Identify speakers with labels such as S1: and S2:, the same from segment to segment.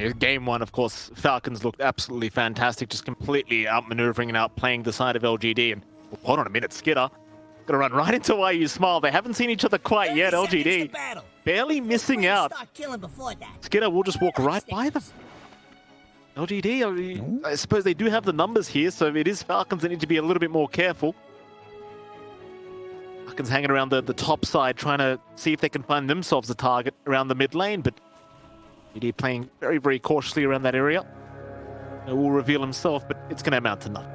S1: mean, game one, of course, Falcons looked absolutely fantastic, just completely outmaneuvering and outplaying the side of LGD. And hold on a minute, Skidder gonna run right into YU Smile. They haven't seen each other quite yet. LGD barely missing out. Skidder will just walk right by them. LGD, I suppose they do have the numbers here, so it is Falcons that need to be a little bit more careful. Falcons hanging around the top side, trying to see if they can find themselves a target around the mid lane, but LGD playing very, very cautiously around that area. It will reveal himself, but it's going to amount to nothing.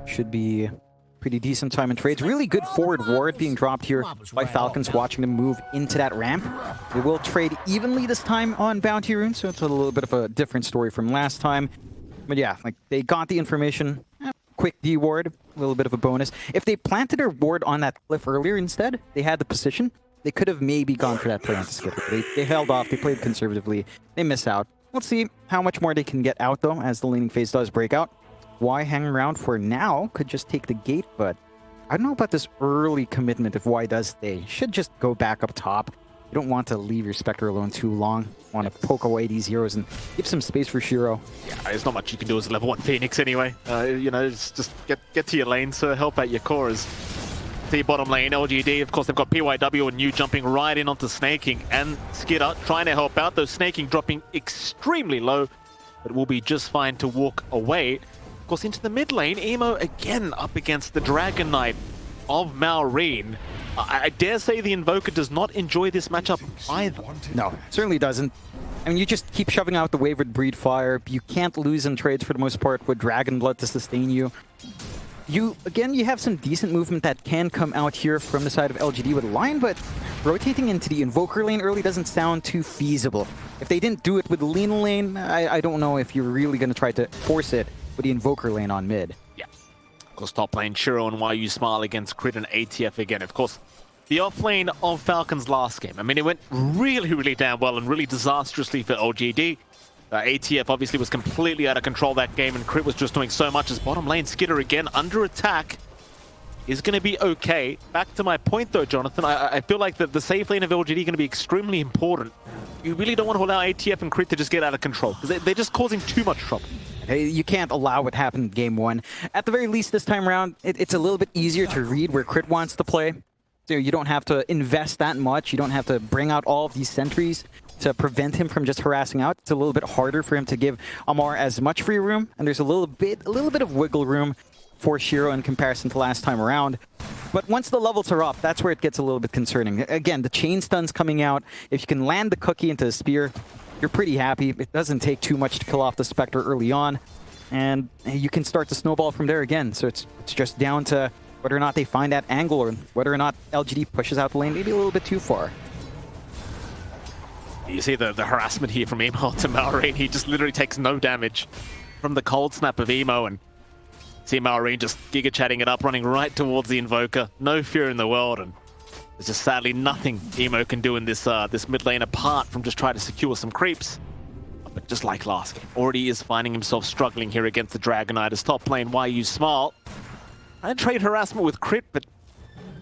S2: Should be pretty decent time in trades. Really good forward ward being dropped here by Falcons, watching them move into that ramp. They will trade evenly this time on Bounty Rune, so it's a little bit of a different story from last time. But yeah, like they got the information. Quick D ward, a little bit of a bonus. If they planted their ward on that cliff earlier instead, they had the position, they could have maybe gone for that play onto Skipper. They held off, they played conservatively, they missed out. Let's see how much more they can get out though as the laning phase does break out. Y hang around for now, could just take the gate, but I don't know about this early commitment if Y does stay. Should just go back up top. You don't want to leave your Spectre alone too long. Want to poke away these heroes and give some space for Shiro.
S1: Yeah, there's not much you can do as a level 1 Phoenix anyway. You know, just get to your lane, so help out your cores. The bottom lane, LGD, of course, they've got PYW and New jumping right in onto Snaking, and Skidder trying to help out, though Snaking dropping extremely low, but will be just fine to walk away. Of course, into the mid lane, Emo again up against the Dragon Knight of Maureen. I dare say the Invoker does not enjoy this matchup either.
S2: No, certainly doesn't. I mean, you just keep shoving out the Wavered Breed Fire. You can't lose in trades for the most part with Dragon Blood to sustain you. You have some decent movement that can come out here from the side of LGD with Lion, but rotating into the Invoker lane early doesn't sound too feasible. If they didn't do it with the Lina lane, I don't know if you're really going to try to force it with the Invoker lane on mid.
S1: Yeah. Of course, top lane, Shiro and YU Smile against Crit and ATF again. Of course, the off lane of Falcons last game. I mean, it went really, really damn well and really disastrously for LGD. ATF obviously was completely out of control that game, and Crit was just doing so much as bottom lane Skidder again under attack is going to be okay. Back to my point though, Jonathan, I feel like the safe lane of LGD is going to be extremely important. You really don't want to allow ATF and Crit to just get out of control, because they're just causing too much trouble.
S2: Hey, you can't allow what happened in game one. At the very least this time around, it's a little bit easier to read where Crit wants to play. So you don't have to invest that much. You don't have to bring out all of these sentries to prevent him from just harassing out. It's a little bit harder for him to give Amar as much free room, and there's a little bit of wiggle room for Shiro in comparison to last time around. But once the levels are up, that's where it gets a little bit concerning. Again, the chain stun's coming out. If you can land the cookie into the spear, you're pretty happy. It doesn't take too much to kill off the Spectre early on, and you can start to snowball from there again. So it's just down to whether or not they find that angle, or whether or not LGD pushes out the lane maybe a little bit too far.
S1: You see the harassment here from Emo to Maureen. He just literally takes no damage from the cold snap of Emo, and see Maureen just giga chatting it up, running right towards the Invoker. No fear in the world, and there's just sadly nothing Emo can do in this this mid lane apart from just try to secure some creeps. But just like last game, already is finding himself struggling here against the Dragon Knight as top lane YU Smile. I trade harassment with Crit, but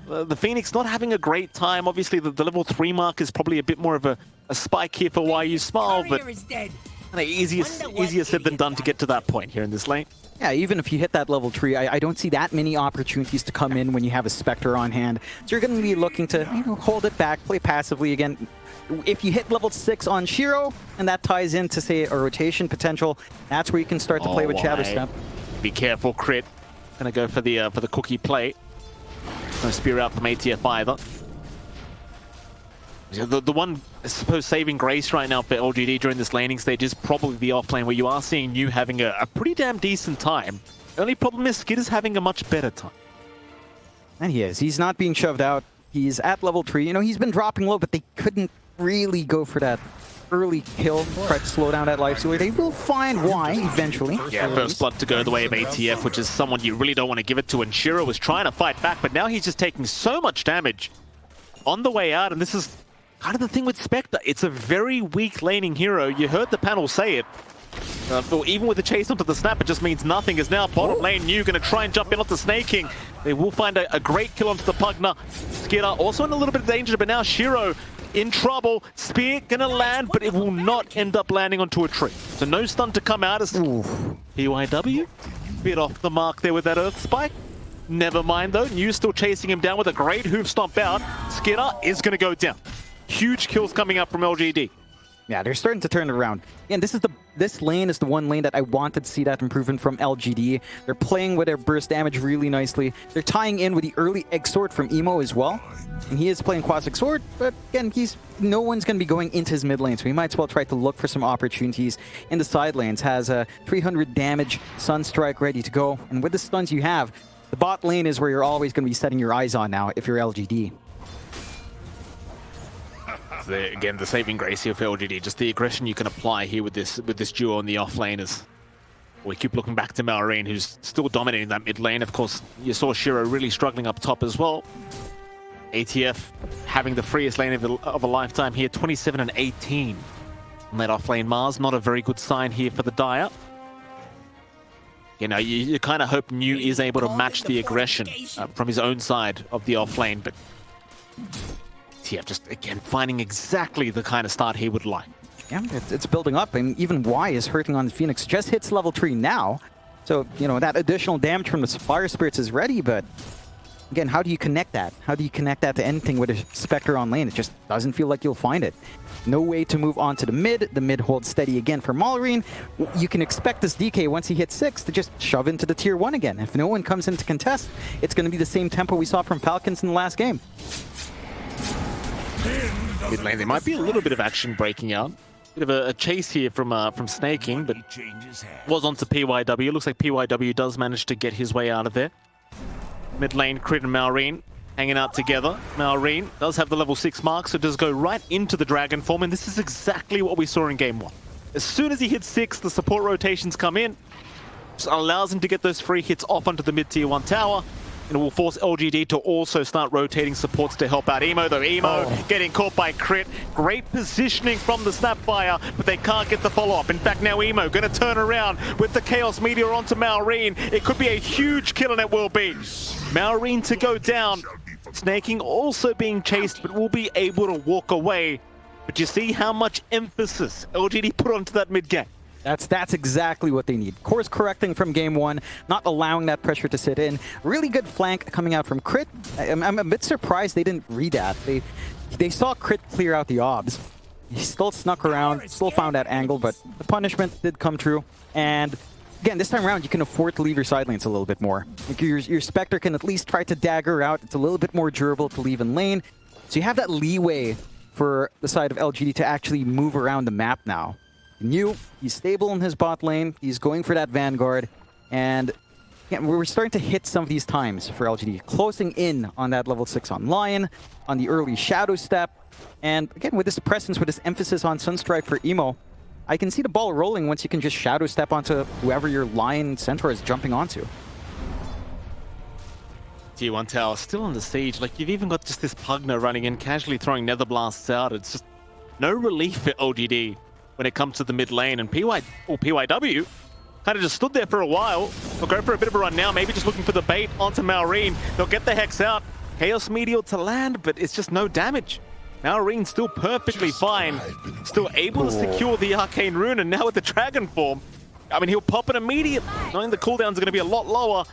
S1: the Phoenix not having a great time. Obviously, the level 3 mark is probably a bit more of a spike here for YU Smile, but easier said than done to get to that point here in this lane.
S2: Yeah, even if you hit that level 3, I don't see that many opportunities to come in when you have a Spectre on hand. So you're going to be looking to hold it back, play passively again. If you hit level 6 on Shiro, and that ties into, say, a rotation potential, that's where you can start to play with Shadow Step.
S1: Be careful, Crit. Gonna go for the cookie play. No spear out from ATF either. The one, I suppose, saving grace right now for LGD during this laning stage is probably the offlane, where you are seeing you having a pretty damn decent time. The only problem is Skid is having a much better time.
S2: And he is. He's not being shoved out. He's at level 3. You know, he's been dropping low, but they couldn't really go for that early kill, try to slow down that life stealer. They will find why eventually.
S1: Yeah, first blood to go the way of ATF, which is someone you really don't want to give it to. And Shiro was trying to fight back, but now he's just taking so much damage on the way out. And this is kind of the thing with Spectre. It's a very weak laning hero. You heard the panel say it. Even with the chase onto the snap, it just means nothing. Is now bottom lane New going to try and jump in onto Snaking. They will find a great kill onto the Pugna. Skidder also in a little bit of danger, but now Shiro in trouble. Spear gonna land, but it will not end up landing onto a tree. So no stun to come out as PYW. Bit off the mark there with that Earth Spike. Never mind though, New still chasing him down with a great hoof stomp out. Skinner is gonna go down. Huge kills coming up from LGD.
S2: Yeah, they're starting to turn it around. And this lane is the one lane that I wanted to see that improvement from LGD. They're playing with their burst damage really nicely. They're tying in with the early Egg Sword from Emo as well. And he is playing Quasic Sword, but again, no one's going to be going into his mid lane, so he might as well try to look for some opportunities in the side lanes. Has a 300 damage Sunstrike ready to go. And with the stuns you have, the bot lane is where you're always going to be setting your eyes on now if you're LGD.
S1: Again, the saving grace here for LGD, just the aggression you can apply here with this duo on the off lane is... We keep looking back to Malrine, who's still dominating that mid lane. Of course, you saw Shiro really struggling up top as well. ATF having the freest lane of a lifetime here, 27 and 18 on that off lane Mars. Not a very good sign here for the Dire. You know, you kind of hope New is able to match the aggression from his own side of the off lane, but... Yeah, just again finding exactly the kind of start he would like.
S2: Yeah, it's building up, and even Y is hurting on the Phoenix. Just hits level 3 now, so you know that additional damage from the Fire Spirits is ready. But again, how do you connect that? How do you connect that to anything with a Spectre on lane? It just doesn't feel like you'll find it. No way to move on to the mid. The mid holds steady again for Malrine. You can expect this DK once he hits 6 to just shove into the tier 1 again. If no one comes in to contest, it's going to be the same tempo we saw from Falcons in the last game.
S1: Mid lane, there might be a little bit of action breaking out. Bit of a chase here from Snaking, but was onto PYW. Looks like PYW does manage to get his way out of there. Mid lane, Crit and Malrine hanging out together. Malrine does have the level 6 mark, so does go right into the Dragon form, and this is exactly what we saw in game 1. As soon as he hits 6, the support rotations come in. Just allows him to get those free hits off onto the mid tier 1 tower. And it will force LGD to also start rotating supports to help out Emo, though Emo getting caught by Crit. Great positioning from the Snapfire, but they can't get the follow-up. In fact, now Emo going to turn around with the Chaos Meteor onto Malrine. It could be a huge kill, and it will be. Malrine to go down. Snaking also being chased, but will be able to walk away. But you see how much emphasis LGD put onto that mid-game.
S2: That's exactly what they need. Course correcting from game 1, not allowing that pressure to sit in. Really good flank coming out from Crit. I'm a bit surprised they didn't read that. They saw Crit clear out the obs. He still snuck around, still found that angle, but the punishment did come true. And again, this time around, you can afford to leave your side lanes a little bit more. Like your Spectre can at least try to dagger out. It's a little bit more durable to leave in lane. So you have that leeway for the side of LGD to actually move around the map now. New, he's stable in his bot lane. He's going for that Vanguard. And again, we're starting to hit some of these times for LGD. Closing in on that level 6 on Lion, on the early Shadow Step. And again, with this presence, with this emphasis on Sunstrike for Emo, I can see the ball rolling once you can just Shadow Step onto whoever your Lion Centaur is jumping onto.
S1: Tier 1 tower still on the siege. Like, you've even got just this Pugner running in, casually throwing Nether Blasts out. It's just no relief for LGD when it comes to the mid lane, and PYW kind of just stood there for a while. They'll go for a bit of a run now, maybe just looking for the bait onto Malrine. They'll get the Hex out. Chaos Meteor to land, but it's just no damage. Malrine still perfectly fine. Still able to secure the Arcane Rune, and now with the Dragon form, I mean, he'll pop it immediately, knowing the cooldowns are going to be a lot lower.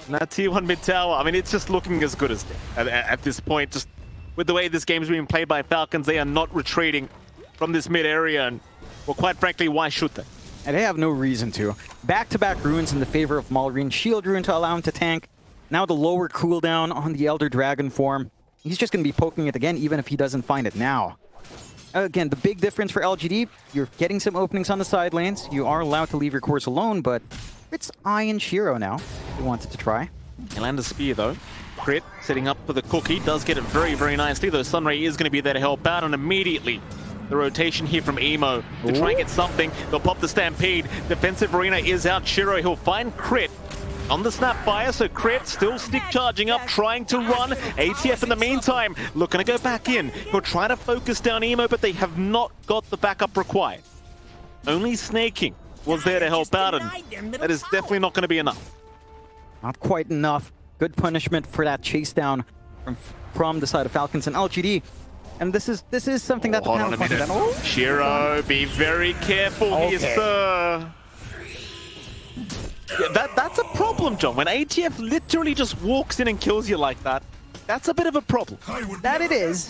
S1: And that tier 1 mid tower, I mean, it's just looking as good as at this point. Just with the way this game's being played by Falcons, they are not retreating from this mid area, and well, quite frankly, why should they?
S2: And they have no reason to. Back-to-back runes in the favor of Malrine. Shield rune to allow him to tank. Now the lower cooldown on the Elder Dragon form. He's just going to be poking it again, even if he doesn't find it now. Again, the big difference for LGD, you're getting some openings on the side lanes. You are allowed to leave your course alone, but it's I and Shiro now. He wanted to try.
S1: He'll land a spear, though. Crit setting up for the cookie. Does get it very, very nicely, though Sunray is going to be there to help out, and immediately the rotation here from Emo to try and get something. They'll pop the Stampede. Defensive Arena is out. Shiro, he'll find Crit on the Snapfire, so Crit still stick charging up, trying to run. ATF in the meantime, looking to go back in. He'll try to focus down Emo, but they have not got the backup required. Only Snaking was there to help out, and that is definitely not going to be enough.
S2: Not quite enough. Good punishment for that chase down from the side of Falcons and LGD. And this is something that the
S1: Hold
S2: panel
S1: on a
S2: pointed
S1: minute.
S2: out.
S1: Shiro, be very careful here,
S2: Okay.
S1: sir. Yeah, that's a problem, John. When ATF literally just walks in and kills you like that, that's a bit of a problem.
S2: That it is.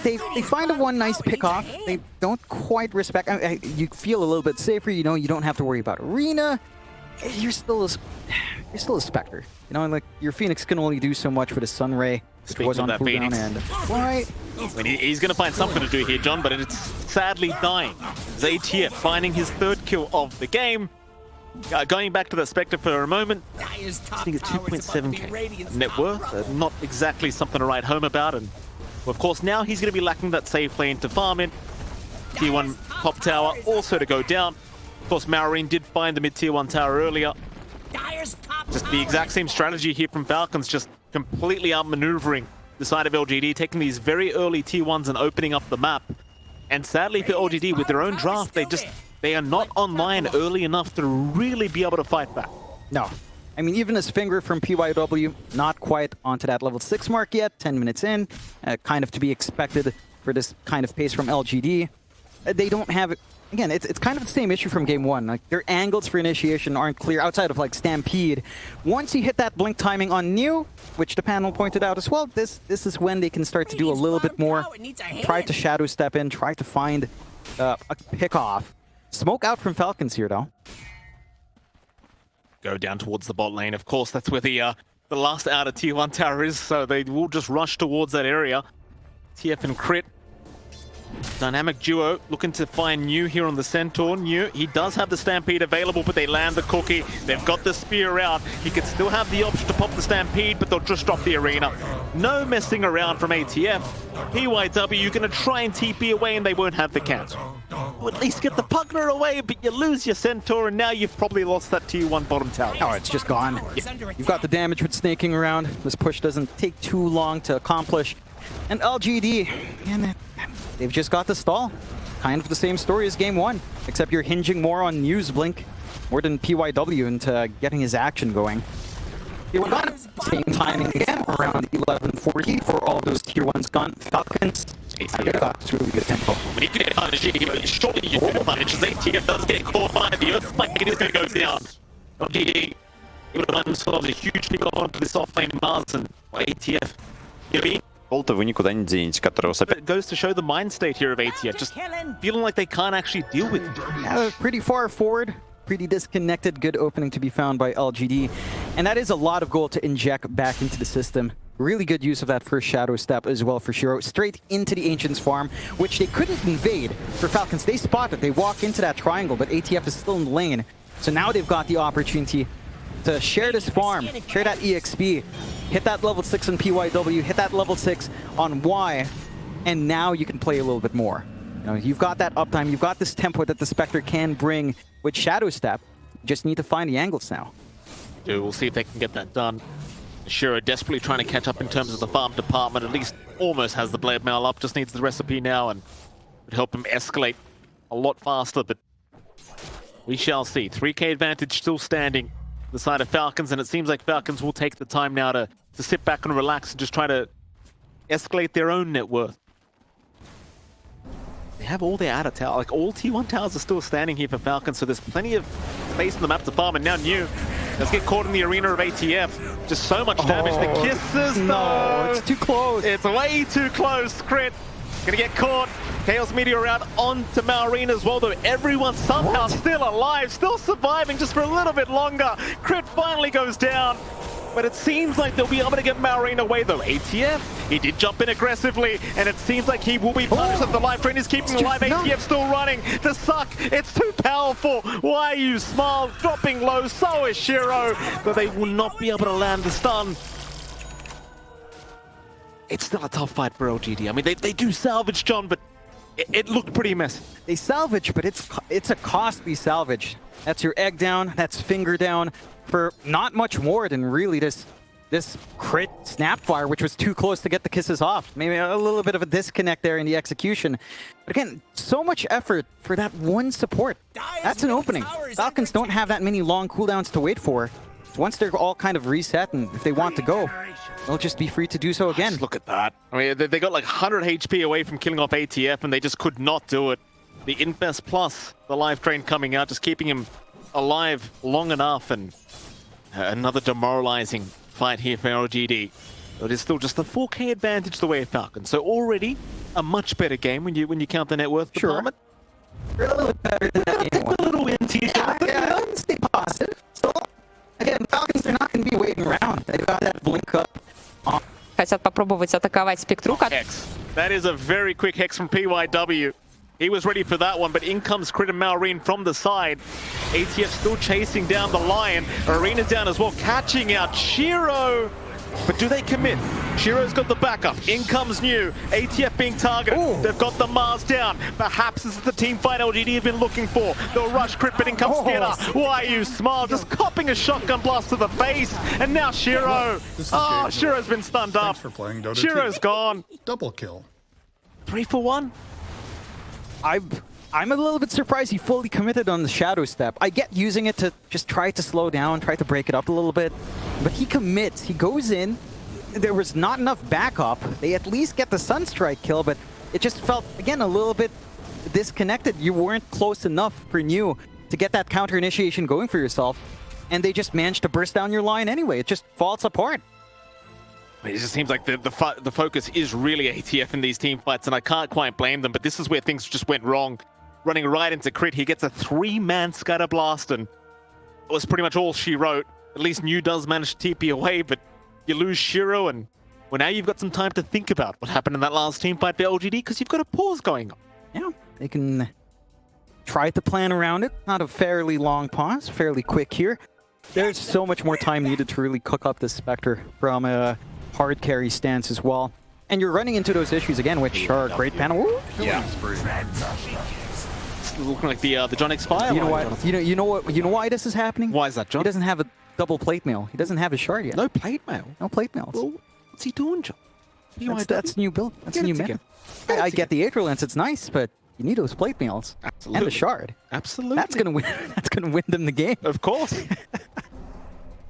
S2: They find a one nice pick off. They don't quite respect. You feel a little bit safer. You know, you don't have to worry about arena. You're still a Spectre. You know, like your Phoenix can only do so much with a Sunray.
S1: Speaking
S2: Was
S1: of
S2: on
S1: that
S2: cooldown
S1: Phoenix.
S2: and why?
S1: I mean, he's going to find something to do here, John, but it's sadly dying. As ATF finding his third kill of the game. Going back to the Spectre for a moment, I think it's 2.7k net worth. Not exactly something to write home about. And of course, now he's going to be lacking that safe lane to farm in. Tier 1 top tower also to go down. Of course, Marine did find the mid-tier 1 tower earlier. Just the exact same strategy here from Falcons, just completely outmaneuvering the side of LGD, taking these very early tier 1s and opening up the map. And sadly for LGD, with their own draft, they are not online early enough to really be able to fight back.
S2: No. I mean, even his finger from PYW, not quite onto that level 6 mark yet, 10 minutes in. Kind of to be expected for this kind of pace from LGD. They don't have... Again, it's kind of the same issue from game 1. Like, their angles for initiation aren't clear outside of, like, Stampede. Once you hit that blink timing on New, which the panel pointed out as well, this is when they can start to do a little bit more. Try to shadow step in, try to find a pick-off. Smoke out from Falcons here, though.
S1: Go down towards the bot lane. Of course, that's where the last outer tier 1 tower is, so they will just rush towards that area. TF and Crit. Dynamic duo looking to find New here on the Centaur. New, he does have the Stampede available, but they land the cookie. They've got the spear out. He could still have the option to pop the Stampede, but they'll just drop the arena. No messing around from ATF. PYW, you're going to try and TP away and they won't have the cancel. You at least get the Pugner away, but you lose your Centaur, and now you've probably lost that tier 1 bottom tower.
S2: Oh, it's just gone. Yeah. You've got the damage with snaking around. This push doesn't take too long to accomplish. And LGD, man, they've just got the stall. Kind of the same story as game 1, except you're hinging more on News Blink, more than PYW into getting his action going. Same timing again, around 11:40 for all those tier 1s gone. Falcons, it's really good tempo.
S1: When you get punish, surely you do punish, as ATF does get caught by the Earth Spike, it is going to go down. LGD, it would have won themselves a huge pick onto this offlane Mars, and ATF, you know what I mean?
S3: Вы никуда не денете, которого
S1: It goes to show the mind state here of ATF, just feeling like they can't actually deal with it.
S2: Yeah, pretty far forward, pretty disconnected. Good opening to be found by LGD. And that is a lot of gold to inject back into the system. Really good use of that first shadow step as well for Shiro. Straight into the Ancients farm, which they couldn't invade for Falcons. They spot it, they walk into that triangle, but ATF is still in the lane. So now they've got the opportunity to share this farm, share that EXP, hit that level 6 on PYW, hit that level 6 on Y, and now you can play a little bit more. You know, you've got that uptime, you've got this tempo that the Spectre can bring with Shadow Step. You just need to find the angles now.
S1: Dude, we'll see if they can get that done. Shiro desperately trying to catch up in terms of the farm department, at least almost has the blade mail up, just needs the recipe now, and would help him escalate a lot faster, but we shall see. 3k advantage still standing the side of Falcons, and it seems like Falcons will take the time now to sit back and relax and just try to escalate their own net worth. They have all their outer towers, like all T1 towers are still standing here for Falcons, so there's plenty of space on the map to farm, and now New does get caught in the arena of ATF. Just so much damage. The kisses,
S2: no, it's too close.
S1: It's way too close. Crit gonna get caught. Chaos Meteor out onto Malrine as well, though everyone somehow still alive, still surviving just for a little bit longer. Crit finally goes down, but it seems like they'll be able to get Malrine away, though. ATF, he did jump in aggressively, and it seems like he will be punished as the life train is keeping alive. ATF still running. The suck, it's too powerful. Why you smile? Dropping low, so is Shiro, but they will not be able to land the stun. It's still a tough fight for LGD. I mean, they do salvage, John, but it looked pretty messy.
S2: They salvage, but it's a costly salvage. That's your egg down, that's finger down for not much more than really this crit snapfire, which was too close to get the kisses off. Maybe a little bit of a disconnect there in the execution. But again, so much effort for that one support. That's an opening. Falcons don't have that many long cooldowns to wait for. once they're all kind of reset, and if they want to go, they'll just be free to do so again.
S1: Just look at that. I mean, they got like 100 HP away from killing off ATF, and they just could not do it. The Infest plus the live train coming out, just keeping him alive long enough, and another demoralizing fight here for LGD. But it's still just the 4K advantage the way of Falcon. So already a much better game when you count the net worth department.
S2: We're a little bit better than that game one.
S1: A little win to you.
S2: Yeah, stay positive. So, again, Falcons, they're not going to be waiting around. They've got that blink up.
S4: Хотят попробовать атаковать спектру.
S1: Hex. That is a very quick hex from PYW. He was ready for that one, but in comes Crit and Malrine from the side. ATF still chasing down the Lion. Arena's down as well, catching out Shiro. But do they commit? Shiro's got the backup. In comes New. ATF being targeted.
S2: Ooh.
S1: They've got the Mars down. Perhaps this is the team fight LGD have been looking for. They'll rush Crit, but in comes Skinner. Why you smile? Just copping a shotgun blast to the face. And now Shiro. Oh, Shiro's been stunned up.
S5: Thanks for playing Dota
S1: Shiro's
S5: 2.
S1: gone.
S5: Double kill.
S1: 3 for 1.
S2: I'm a little bit surprised he fully committed on the Shadow Step. I get using it to just try to slow down, try to break it up a little bit, but he commits. He goes in. There was not enough backup. They at least get the Sunstrike kill, but it just felt, again, a little bit disconnected. You weren't close enough for New to get that counter initiation going for yourself, and they just managed to burst down your line anyway. It just falls apart.
S1: It just seems like the focus is really ATF in these team fights, and I can't quite blame them, but this is where things just went wrong. Running right into Crit, he gets a 3-man scatter blast, and it was pretty much all she wrote. At least New does manage to TP away, but you lose Shiro, and well, now you've got some time to think about what happened in that last team fight for LGD, because you've got a pause going on.
S2: Yeah, they can try to plan around it. Not a fairly long pause, fairly quick here. There's so much more time needed to really cook up this Spectre from a hard carry stance as well. And you're running into those issues again, which are a great panel. Ooh.
S5: Yeah.
S1: It's looking like the John X Fire.
S2: You know what? You know why this is happening?
S1: Why is that, John?
S2: He doesn't have a double plate mail. He doesn't have his shard yet.
S1: No plate mail.
S2: No plate mails.
S1: Well, what's he doing, John?
S2: That's new build. That's
S1: Get
S2: new
S1: it
S2: meta.
S1: together.
S2: I get the Aether Lance. It's nice, but you need those plate mails
S1: Absolutely.
S2: and the shard.
S1: Absolutely.
S2: That's gonna win. That's gonna win them the game.
S1: Of course.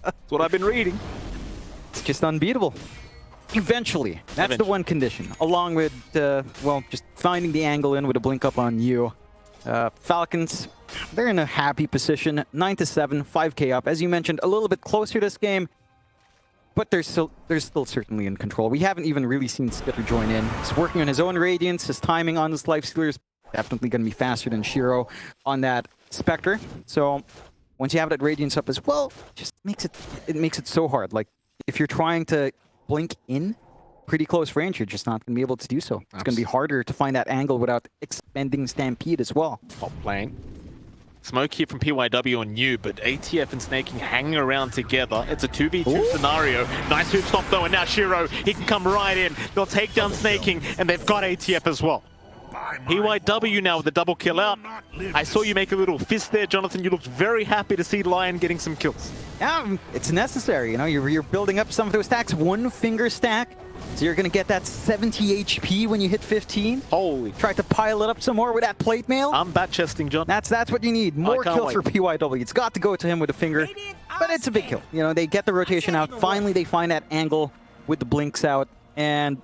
S1: That's what I've been reading.
S2: It's just unbeatable. Eventually, that's the one condition. Along with, well, just finding the angle in with a blink up on you. Falcons, they're in a happy position. 9-7, 5K up. As you mentioned, a little bit closer this game, but they're still certainly in control. We haven't even really seen Skitter join in. He's working on his own Radiance. His timing on this Lifestealer is definitely going to be faster than Shiro on that Spectre. So once you have that Radiance up as well, just makes it so hard. Like, if you're trying to blink in pretty close range, you're just not going to be able to do so. It's going to be harder to find that angle without expending Stampede as well.
S1: Top playing. Smoke here from PYW on New, but ATF and Snaking hanging around together. It's a 2v2 scenario. Nice hoop stop though, and now Shiro, he can come right in. They'll take down Snaking, and they've got ATF as well. PYW now with the double kill out. I saw you make a little fist there, Jonathan. You looked very happy to see Lion getting some kills.
S2: Yeah, it's necessary. You know, you're building up some of those stacks. One finger stack. So you're going to get that 70 HP when you hit 15.
S1: Holy.
S2: Try to pile it up some more with that plate mail.
S1: I'm bat chesting, John.
S2: That's what you need. More kills for PYW. It's got to go to him with a finger. But it's a big kill. You know, they get the rotation out. Finally, they find that angle with the blinks out. And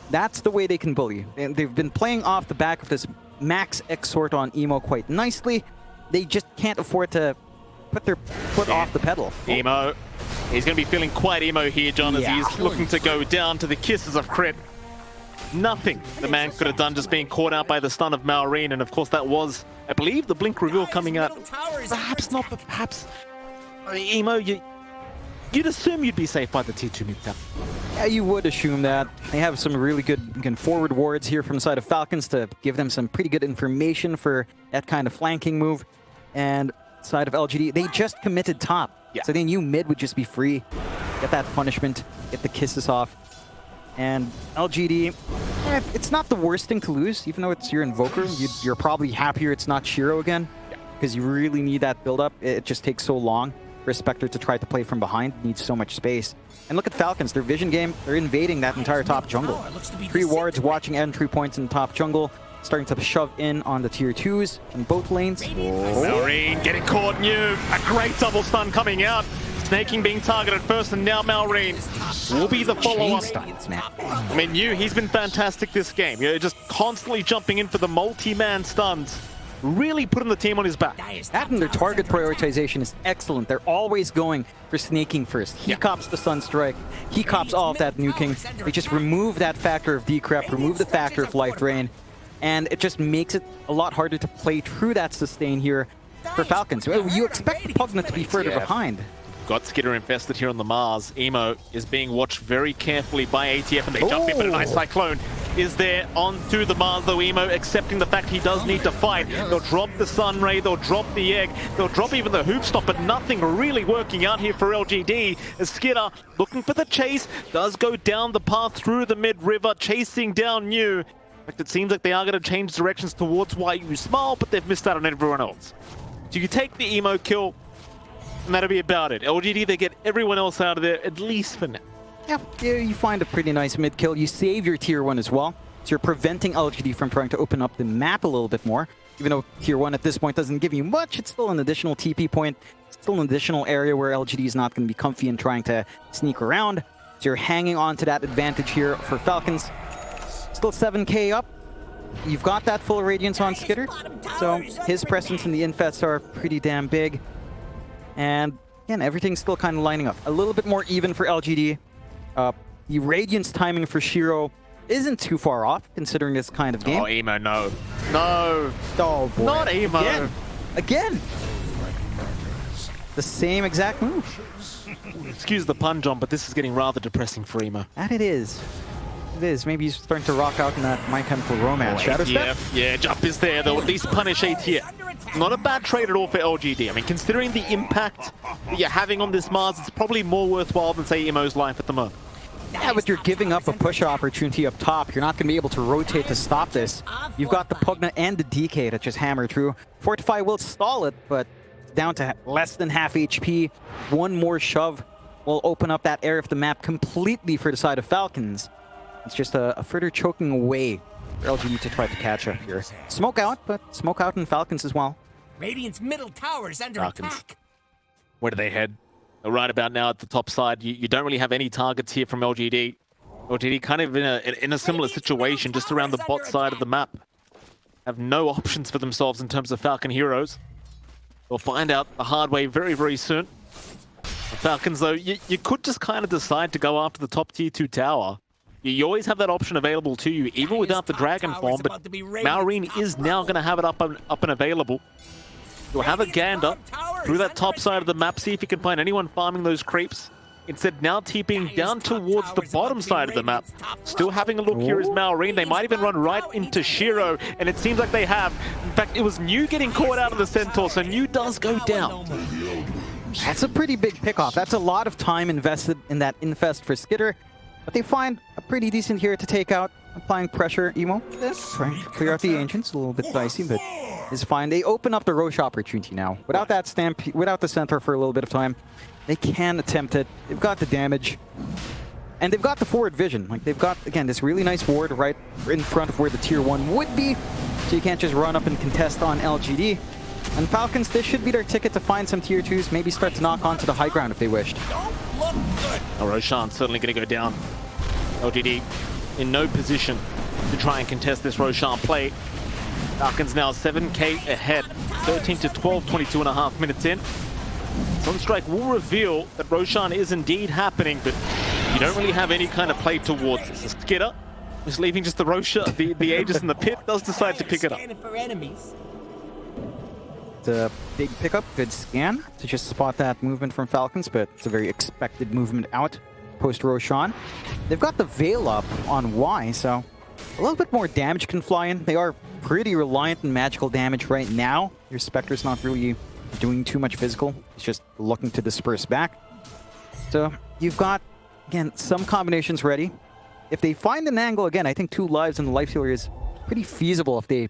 S2: that's the way they can bully. And they've been playing off the back of this max exort on Emo quite nicely. They just can't afford to put their foot off the pedal.
S1: Emo. He's going to be feeling quite emo here, John, as he's looking to go down to the kisses of Crit. Nothing the man could have done, just being caught out by the stun of Malrine. And of course, that was, I believe, the blink reveal coming out. Perhaps not, but perhaps. I mean, Emo, you'd assume you'd be safe by the T2 mid tower.
S2: Yeah, you would assume that. They have some really good forward wards here from the side of Falcons to give them some pretty good information for that kind of flanking move. And side of LGD, they just committed top.
S1: Yeah.
S2: So they knew mid would just be free. Get that punishment, get the kisses off. And LGD, it's not the worst thing to lose, even though it's your Invoker. You're probably happier it's not Shiro again, because you really need that build-up. It just takes so long for a Spectre to try to play from behind. It needs so much space. And look at Falcons, their vision game, they're invading that entire top jungle. 3 wards watching entry points in top jungle, starting to shove in on the tier 2s in both lanes.
S1: Malrine getting caught New. A great double stun coming out. Snaking being targeted first, and now Malrine will be the follow-up. I mean, he's been fantastic this game. Just constantly jumping in for the multi-man stuns. Really putting the team on his back.
S2: That and their target prioritization is excellent. They're always going for snaking first. He cops the stun strike. He cops all of that nuking. They just remove that factor of decrep, remove the factor of life drain, and it just makes it a lot harder to play through that sustain here for Falcons. You expect the Pugna to be further behind.
S1: Got Skitter infested here on the Mars. Emo is being watched very carefully by ATF, and they jump in, but a nice Cyclone is there onto the Mars, though. Emo accepting the fact he does need to fight. They'll drop the Sun Ray, they'll drop the Egg, they'll drop even the Hoop Stop, but nothing really working out here for LGD. As Skitter, looking for the chase, does go down the path through the mid-river, chasing down New. In fact, it seems like they are going to change directions towards YU Smile, but they've missed out on everyone else. So you take the Emo kill, and that'll be about it. LGD, they get everyone else out of there, at least for now.
S2: Yeah, you find a pretty nice mid kill. You save your tier 1 as well. So you're preventing LGD from trying to open up the map a little bit more. Even though tier 1 at this point doesn't give you much, it's still an additional TP point. It's still an additional area where LGD is not going to be comfy and trying to sneak around. So you're hanging on to that advantage here for Falcons. Still 7k up. You've got that full Radiance on Skitter, so his presence in the infests are pretty damn big. And again, everything's still kind of lining up. A little bit more even for LGD. The Radiance timing for Shiro isn't too far off, considering this kind of game.
S1: Oh, Emo, no. No!
S2: Oh, boy.
S1: Not Emo!
S2: Again! The same exact move.
S1: Excuse the pun, John, but this is getting rather depressing for Emo.
S2: That it is. It is. Maybe he's starting to rock out in that My Chemical Romance. Shadow Step?
S1: Yeah, jump is there. They'll at least punish ATF. Not a bad trade at all for LGD. I mean, considering the impact that you're having on this Mars, it's probably more worthwhile than, say, Emo's life at the moment.
S2: Yeah, but you're giving up a push opportunity up top. You're not going to be able to rotate to stop this. You've got the Pugna and the DK that just hammer through. Fortify will stall it, but it's down to less than half HP. One more shove will open up that area of the map completely for the side of Falcons. It's just a further choking away for LGD to try to catch up here. Smoke out, but smoke out in Falcons as well.
S5: Radiant's middle tower is under
S1: Falcons.
S5: attack.
S1: Where do they head? Right about now at the top side, you don't really have any targets here from LGD. LGD kind of in a similar situation, just around the bot side of the map. Have no options for themselves in terms of Falcon heroes. We'll find out the hard way very, very soon. The Falcons, though, you could just kind of decide to go after the top tier 2 tower. You always have that option available to you, even without the Dragon form, but Malrine is now going to have it up and available. You'll have a gander through that top side of the map, see if you can find anyone farming those creeps. Instead, now TPing down towards the bottom side of the map. Still having a look here is Malrine. They might even run right into Shiro, and it seems like they have. In fact, it was New getting caught out of the Centaur, so New does go down.
S2: That's a pretty big pickoff. That's a lot of time invested in that infest for Skitter. But they find a pretty decent hero to take out, applying pressure. Emo, trying to clear out the Ancients, a little bit dicey, but is fine. They open up the Roche opportunity now. Without that stamp, without the center for a little bit of time, they can attempt it. They've got the damage, and they've got the forward vision. Like, they've got, again, this really nice ward right in front of where the tier 1 would be, so you can't just run up and contest on LGD. And Falcons, this should be their ticket to find some tier 2s, maybe start to knock onto the high ground if they wished.
S1: Oh, Roshan's certainly going to go down. LGD in no position to try and contest this Roshan play. Falcons now 7k ahead, 13 to 12, 22.5 minutes in. Sunstrike will reveal that Roshan is indeed happening, but you don't really have any kind of play towards this. The Skitter is leaving just the Roshan, the Aegis in the pit, does decide to pick it up.
S2: It's a big pickup, good scan to just spot that movement from Falcons, but it's a very expected movement out post Roshan. They've got the Veil up on Y, so a little bit more damage can fly in. They are pretty reliant on magical damage right now. Your Spectre's not really doing too much physical. It's just looking to disperse back. So you've got, again, some combinations ready. If they find an angle, again, I think 2 lives in the life stealer is pretty feasible if they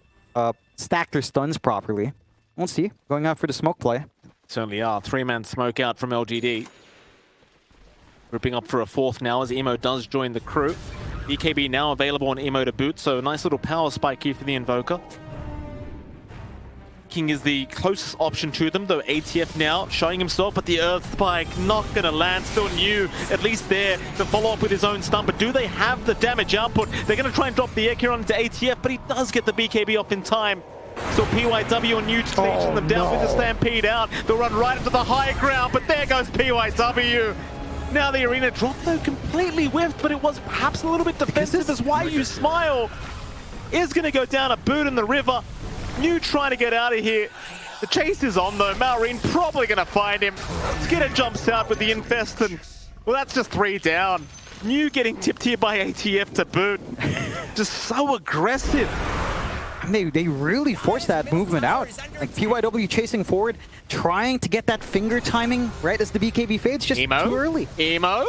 S2: stack their stuns properly. We'll see. Going out for the smoke play.
S1: Certainly are. 3-man smoke out from LGD. Grouping up for a 4th now as Emo does join the crew. EKB now available on Emo to boot, so a nice little power spike here for the Invoker. snaking is the closest option to them, though ATF now showing himself, but the Earth Spike not going to land. Still new, at least there, to follow up with his own stun. But do they have the damage output? They're going to try and drop the air Kieran into ATF, but he does get the BKB off in time. So PYW and New station them down with the Stampede out. They'll run right into the high ground, but there goes PYW. Now the arena drop, though, completely whiffed, but it was perhaps a little bit defensive as Why You Smile is going to go down a boot in the river. New trying to get out of here. The chase is on, though. Malrine probably going to find him. Skinner jumps out with the Infest, and, well, that's just 3 down. New getting tipped here by ATF to boot. Just so aggressive.
S2: They really forced that movement out. Like PYW chasing forward, trying to get that finger timing right as the BKB fades, just
S1: Emo?
S2: too early.
S1: Emo?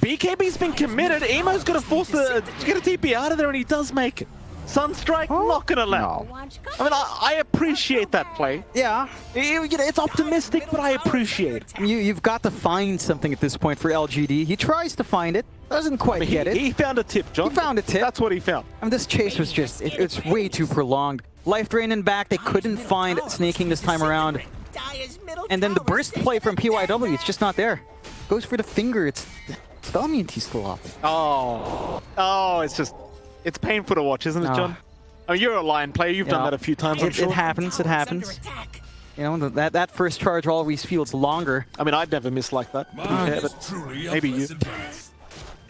S1: BKB's been committed. Emo's going to force to get a TP out of there, and he does make it. Sunstrike, not going to land.
S2: No.
S1: I mean, I appreciate that play.
S2: Yeah.
S1: It's optimistic, but I appreciate it.
S2: You've got to find something at this point for LGD. He tries to find it, doesn't quite get it.
S1: He found a tip, John.
S2: He found a tip.
S1: That's what he found.
S2: And this chase was just, it's way too prolonged. Life drain and back, they couldn't find snaking this time around. And then the burst play from PYW, it's just not there. Goes for the finger, it's spell immunity's still off.
S1: Oh, it's painful to watch, isn't it, John? I mean, you're a Lion player, you've done that a few times, I'm sure.
S2: It happens. You know, that first charge always feels longer.
S1: I mean, I'd never miss like that. Yeah, but maybe you.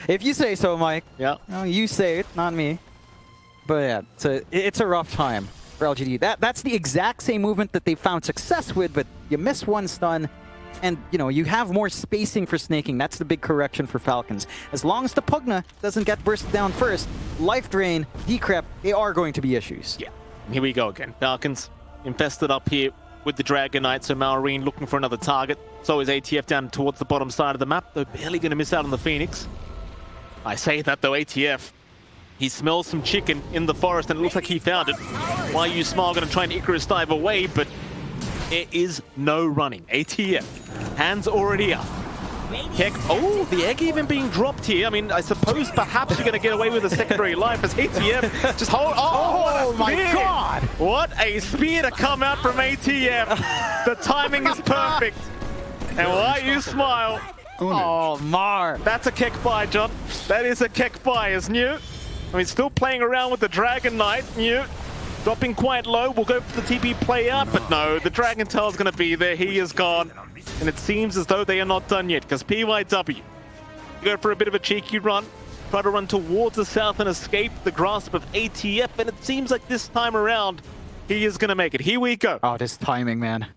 S2: If you say so, Mike.
S1: Yeah.
S2: No, you say it, not me. But yeah, it's a rough time for LGD. That's the exact same movement that they found success with, but you miss one stun, and you know you have more spacing for snaking. That's the big correction for Falcons. As long as the Pugna doesn't get bursted down first, life drain, decrep, they are going to be issues.
S1: Yeah. Here we go again. Falcons infested up here with the Dragon Knight, so Malrine looking for another target. So is ATF down towards the bottom side of the map. They're barely going to miss out on the Phoenix. I say that though, ATF, he smells some chicken in the forest and it looks like he found it. Why You Smile going to try and Icarus dive away, but there is no running. ATF, hands already up. Heck, oh, the egg even being dropped here. I mean, I suppose perhaps you're going to get away with a secondary life as ATF just hold. Oh
S2: my God!
S1: What a spear to come out from ATF. The timing is perfect. And Why You Smile.
S2: Oh, Mar.
S1: That's a kick buy, John. That is a kick buy, is New. I mean, still playing around with the Dragon Knight. New dropping quite low. We'll go for the TP play out, but no, the Dragon Tail's going to be there. He is gone. And it seems as though they are not done yet, because PYW go for a bit of a cheeky run, try to run towards the south and escape the grasp of ATF, and it seems like this time around, he is going to make it. Here we go.
S2: Oh, this timing, man.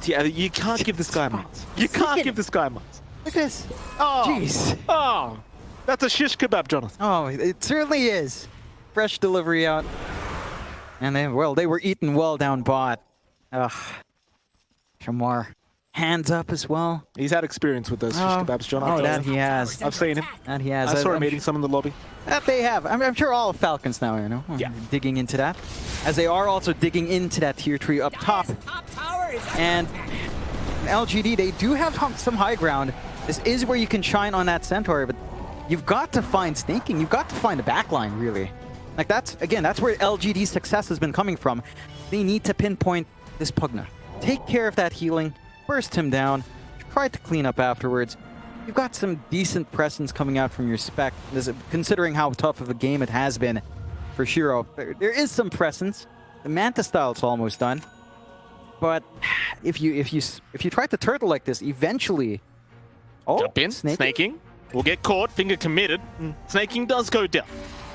S1: Yeah, you can't give this guy months. You can't give this guy months.
S2: Look at this.
S1: Oh,
S2: Jeez.
S1: Oh, that's a shish kebab, Jonathan.
S2: Oh, it certainly is. Fresh delivery out. And they were eaten well down bot. Ugh. Shamar. Hands up as well.
S1: He's had experience with those shish kebabs, John.
S2: Oh, that he has.
S1: I've seen him.
S2: That he has.
S1: I saw him eating some in the lobby.
S2: That they have. I'm sure all of Falcons now, you know,
S1: Yeah.
S2: digging into that. As they are also digging into that tier 3 up top. And LGD, they do have some high ground. This is where you can shine on that Centaur, but you've got to find snaking. You've got to find the backline, really. Like that's where LGD's success has been coming from. They need to pinpoint this Pugna. Take care of that healing, burst him down, try to clean up afterwards. You've got some decent presence coming out from your spec, considering how tough of a game it has been for Shiro. There is some presence. The Manta style's almost done. But if you try to turtle like this, eventually... Oh,
S1: jump in, snaking. Will get caught, finger committed. Snaking does go down.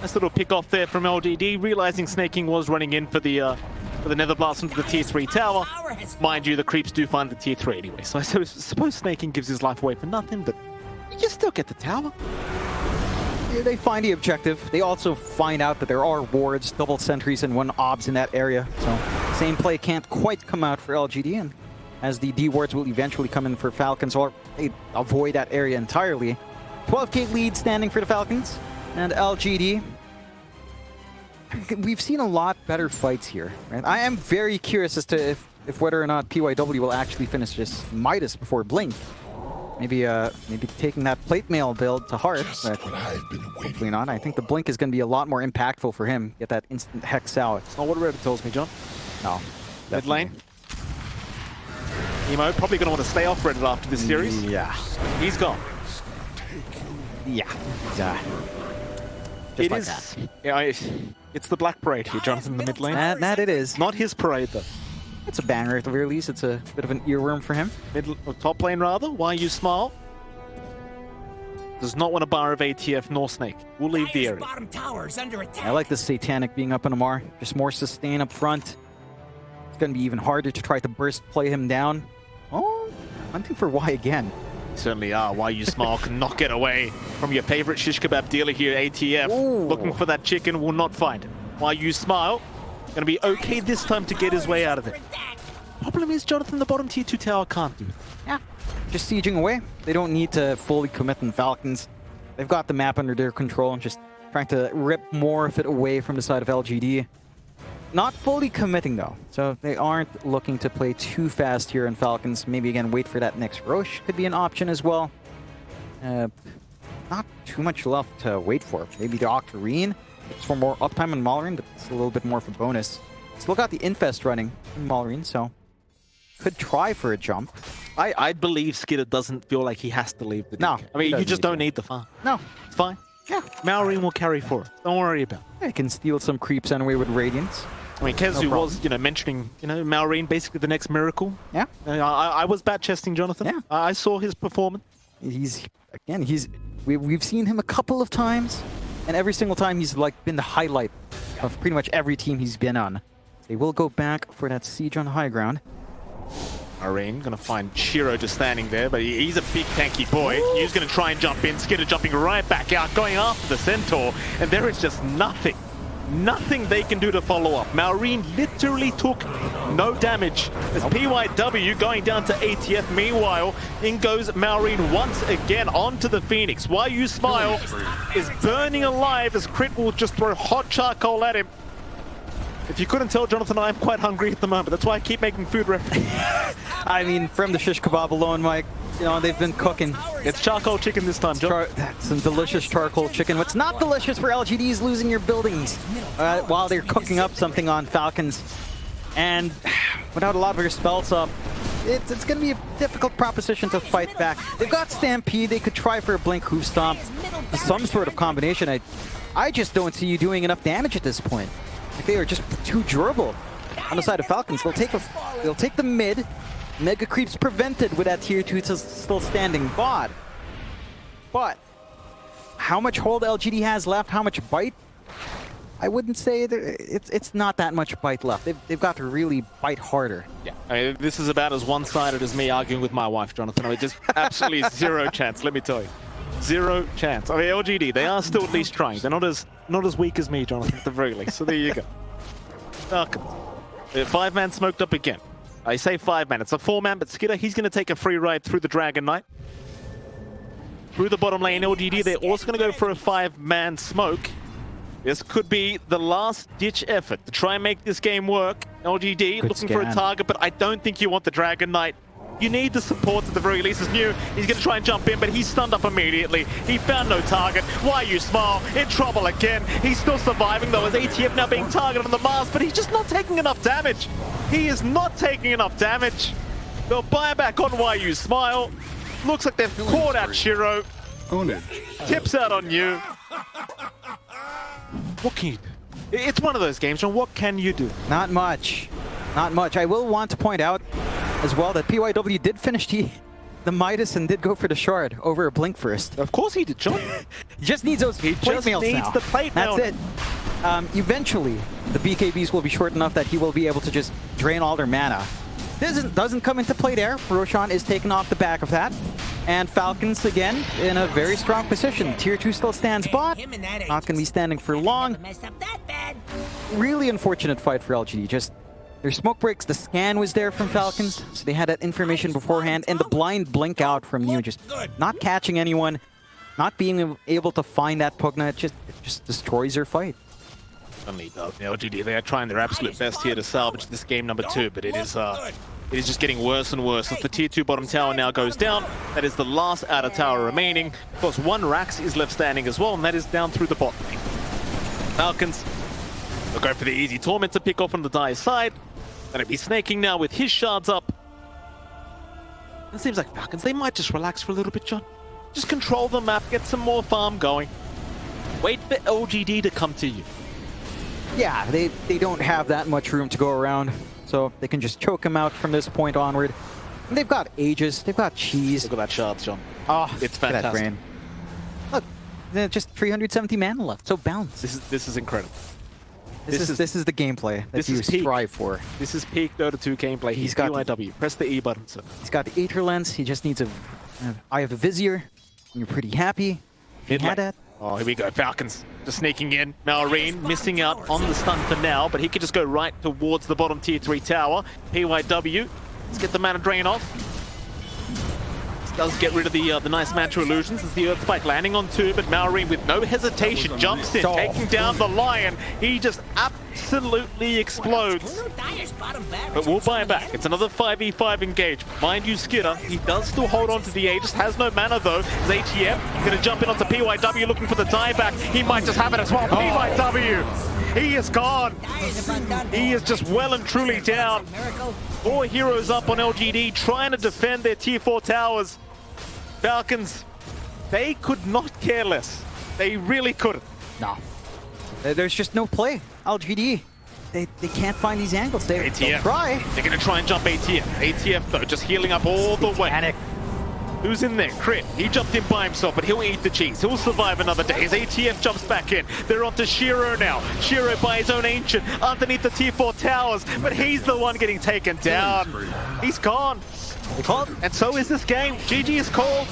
S1: Nice little pick off there from LGD, realizing snaking was running in for the Nether Blast into the tier 3 tower. Mind you, the creeps do find the tier 3 anyway, so I suppose snaking gives his life away for nothing, but you still get the tower.
S2: Yeah, they find the objective. They also find out that there are wards, double sentries, and 1 obs in that area. So same play can't quite come out for LGD, and as the D wards will eventually come in for Falcons, or they avoid that area entirely. 12k lead standing for the Falcons, and LGD. We've seen a lot better fights here, right? I am very curious as to if whether or not PYW will actually finish this Midas before Blink. Maybe taking that plate mail build to heart, but hopefully not. I think the Blink is going to be a lot more impactful for him. Get that instant Hex out.
S1: It's not what Reddit tells me, John.
S2: No.
S1: Mid lane. Emo probably going to want to stay off Reddit after this series.
S2: Yeah.
S1: He's gone.
S2: Yeah. Just
S1: It
S2: like
S1: is.
S2: that.
S1: Yeah, it's the Black Parade here, Jonathan, in the mid lane.
S2: That it is.
S1: Not his parade, though.
S2: It's a banger at the very least. It's a bit of an earworm for him.
S1: Top lane, rather. Why you smile? Does not want a bar of ATF nor Snake. We'll leave the area.
S5: Bottom tower's under attack.
S2: I like the Satanic being up on Amar. Just more sustain up front. It's going to be even harder to try to burst play him down. Oh, hunting for Y again.
S1: Certainly are. Why you smile cannot get away from your favorite shish kebab dealer here, ATF.
S2: Ooh.
S1: Looking for that chicken, will not find it. Why you smile, gonna be okay this time to get his way out of it. Problem is, Jonathan, the bottom tier 2 tower can't do it.
S2: Yeah. Just sieging away. They don't need to fully commit in Falcons. They've got the map under their control and just trying to rip more of it away from the side of LGD. Not fully committing though, so they aren't looking to play too fast here in Falcons. Maybe again wait for that next Roche could be an option as well. Not too much left to wait for. Maybe the Octarine. It's for more uptime in Malrine, but it's a little bit more of a bonus. Still got the Infest running in Malrine, so could try for a jump.
S1: I believe Skidder doesn't feel like he has to leave the
S2: No,
S1: deck.
S2: he
S1: I mean, you
S2: doesn't
S1: just
S2: need
S1: don't
S2: to.
S1: need the farm.
S2: No,
S1: It's fine.
S2: yeah,
S1: Maureen will carry for it. Don't worry about it.
S2: I can steal some creeps anyway with Radiance.
S1: I mean, Kezu
S2: problem.
S1: was, mentioning, Maureen basically the next miracle.
S2: Yeah,
S1: I was bat-chesting Jonathan.
S2: Yeah.
S1: I saw his performance.
S2: We've seen him a couple of times, and every single time he's like been the highlight of pretty much every team he's been on. They will go back for that siege on high ground.
S1: Maureen gonna find Shiro just standing there, but he's a big tanky boy. He's gonna try and jump in. Skidder jumping right back out, going after the Centaur, and there is just nothing they can do to follow up. Maureen literally took no damage as PYW going down to ATF. Meanwhile, in goes Maureen once again onto the Phoenix. Why you smile is burning alive as Crit will just throw hot charcoal at him. If you couldn't tell, Jonathan, I'm quite hungry at the moment. That's why I keep making food references.
S2: I mean, from the shish kebab alone, Mike, they've been cooking.
S1: It's charcoal chicken this time, John.
S2: Some delicious charcoal chicken. What's not delicious for LGD is losing your buildings while they're cooking up something on Falcons. And without a lot of your spells up, it's going to be a difficult proposition to fight back. They've got Stampede. They could try for a Blink Hoof Stomp. Some sort of combination. I just don't see you doing enough damage at this point. Like, they are just too durable on the side of Falcons. They'll take the mid. Mega Creeps prevented with that tier 2 still standing bot. But how much hold LGD has left, how much bite? I wouldn't say it's not that much bite left. They've got to really bite harder.
S1: Yeah, I mean, this is about as one-sided as me arguing with my wife, Jonathan. I mean, just absolutely zero chance, let me tell you. Zero chance. I mean, LGD, they are still at least trying. They're not as weak as me, Jonathan, at the very least. So there you go. Falcons. 5-man smoked up again. I say 5-man. It's a 4-man, but Skidder, he's going to take a free ride through the Dragon Knight. Through the bottom lane, LGD, they're also going to go for a 5-man smoke. This could be the last-ditch effort to try and make this game work. LGD
S2: Good
S1: looking for a
S2: scan.
S1: target, but I don't think you want the Dragon Knight. You need the support at the very least. As New, he's going to try and jump in, but he's stunned up immediately. He found no target. Why you smile? In trouble again. He's still surviving though, as ATF now being targeted on the Mars, but he's just not taking enough damage. He is not taking enough damage. They'll buy back on Why You Smile. Looks like they've caught out Shiro. Tips out on you. What can you do? It's one of those games, John. What can you do?
S2: Not much. Not much. I will want to point out as well that PYW did finish the Midas and did go for the shard over a Blink first.
S1: Of course he did, John.
S2: He just needs those plate
S1: just
S2: mails
S1: needs
S2: now.
S1: the plate mail.
S2: That's it. Eventually, the BKBs will be short enough that he will be able to just drain all their mana. This doesn't come into play there. Roshan is taken off the back of that. And Falcons, again, in a very strong position. Tier 2 still stands bot. Not going to be standing for long. Really unfortunate fight for LGD. Just their smoke breaks, the scan was there from Falcons, so they had that information beforehand, and the blind blink out from New, just not catching anyone, not being able to find that Pugna, it just destroys their fight.
S1: Only though, LGD, they are trying their absolute best here to salvage this game number 2, but it is just getting worse and worse as the tier 2 bottom tower now goes down. That is the last outer tower remaining. Of course, one Rax is left standing as well, and that is down through the bot lane. Falcons will go for the easy torment to pick off on the Dire side. Gonna be snaking now with his shards up. It seems like Falcons, they might just relax for a little bit, John. Just control the map, get some more farm going. Wait for LGD to come to you.
S2: Yeah, they don't have that much room to go around, so they can just choke him out from this point onward. And they've got Aegis, they've got Cheese.
S1: Look at that shards, John.
S2: Oh,
S1: It's
S2: look at that
S1: fantastic.
S2: brain. Look, just 370 mana left, so balanced.
S1: This is incredible.
S2: This is the gameplay that
S1: this
S2: you
S1: is peak.
S2: strive for.
S1: This is peak Dota 2 gameplay.
S2: He's
S1: He's
S2: got
S1: PYW. Press the E button, sir.
S2: He's got the Aether Lens, he just needs a Eye of the Vizier, and you're pretty happy. If he
S1: Mid
S2: had
S1: lane.
S2: that.
S1: Oh, here we go. Falcons just sneaking in. Malrine missing out on the stun for now, but he could just go right towards the bottom tier 3 tower. PYW. Let's get the mana drain off. Does get rid of the nice Mantra illusions as the Earth Spike landing on 2, but Malrine with no hesitation jumps in, taking down the Lion. He just absolutely explodes. But we'll buy him back. It's another 5v5 engage. Mind you, Skidder, he does still hold on to the Aegis, has no mana though. As ATF gonna jump in onto PYW looking for the dieback. He might just have it as well. PYW! He is gone! He is just well and truly down. 4 heroes up on LGD trying to defend their tier 4 towers. Falcons, they could not care less. They really couldn't.
S2: No. There's just no play. LGD, they can't find these angles. They'll
S1: ATF.
S2: try.
S1: They're going to try and jump ATF. ATF, though, just healing up all the way.
S2: Panic.
S1: Who's in there? Crit. He jumped in by himself, but he'll eat the cheese. He'll survive another day. As ATF jumps back in. They're onto Shiro now. Shiro by his own Ancient underneath the tier 4 towers, but he's the one getting taken down. He's gone. And so is this game. GG is called.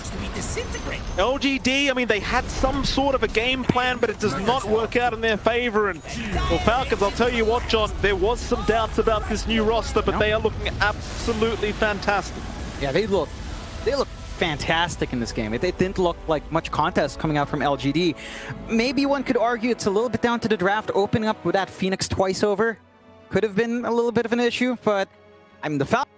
S1: LGD, I mean, they had some sort of a game plan, but it does not work out in their favor. And well, Falcons, I'll tell you what, John, there was some doubts about this new roster, but they are looking absolutely fantastic.
S2: Yeah, they look fantastic in this game. It didn't look like much contest coming out from LGD. Maybe one could argue it's a little bit down to the draft opening up with that Phoenix twice over. Could have been a little bit of an issue, but I mean, the Falcons